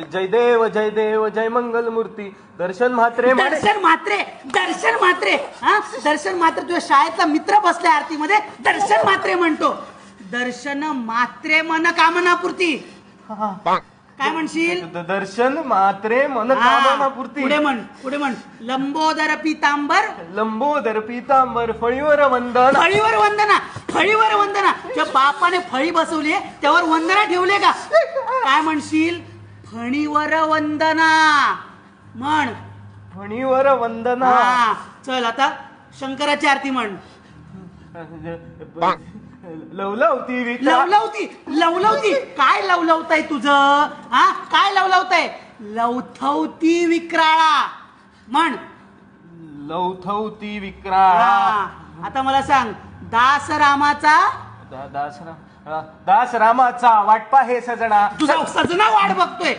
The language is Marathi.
जय देव जय मंगल मूर्ती दर्शन म्हात्रे दर्शन म्हात्रे हा दर्शन म्हात्रे तुझ्या शाळेतला मित्र बसलाय आरतीमध्ये दर्शन म्हात्रे म्हणतो. दर्शन मात्रे मन कामनापूर्ती. काय म्हणशील? दर्शन म्हात्रे मन कामनापूर्ती. पुढे म्हण लंबोदर पीतांबर फळीवर वंदना. फळीवर वंदना तुझ्या बापाने फळी बसवली त्यावर वंदना ठेवले का? काय म्हणशील? फणीवर वंदना म्हण. फणीवर वंदना. चल आता शंकराची आरती म्हण. लवलवती काय लवलवताय तुझं? काय लवलवताय? लवथवती विक्राळा म्हण. लवथवती विक्राळा. आता मला सांग दासरामाचा दासरामाचा वाटपा हे सजना. तुझा सजना वाट बघतोय.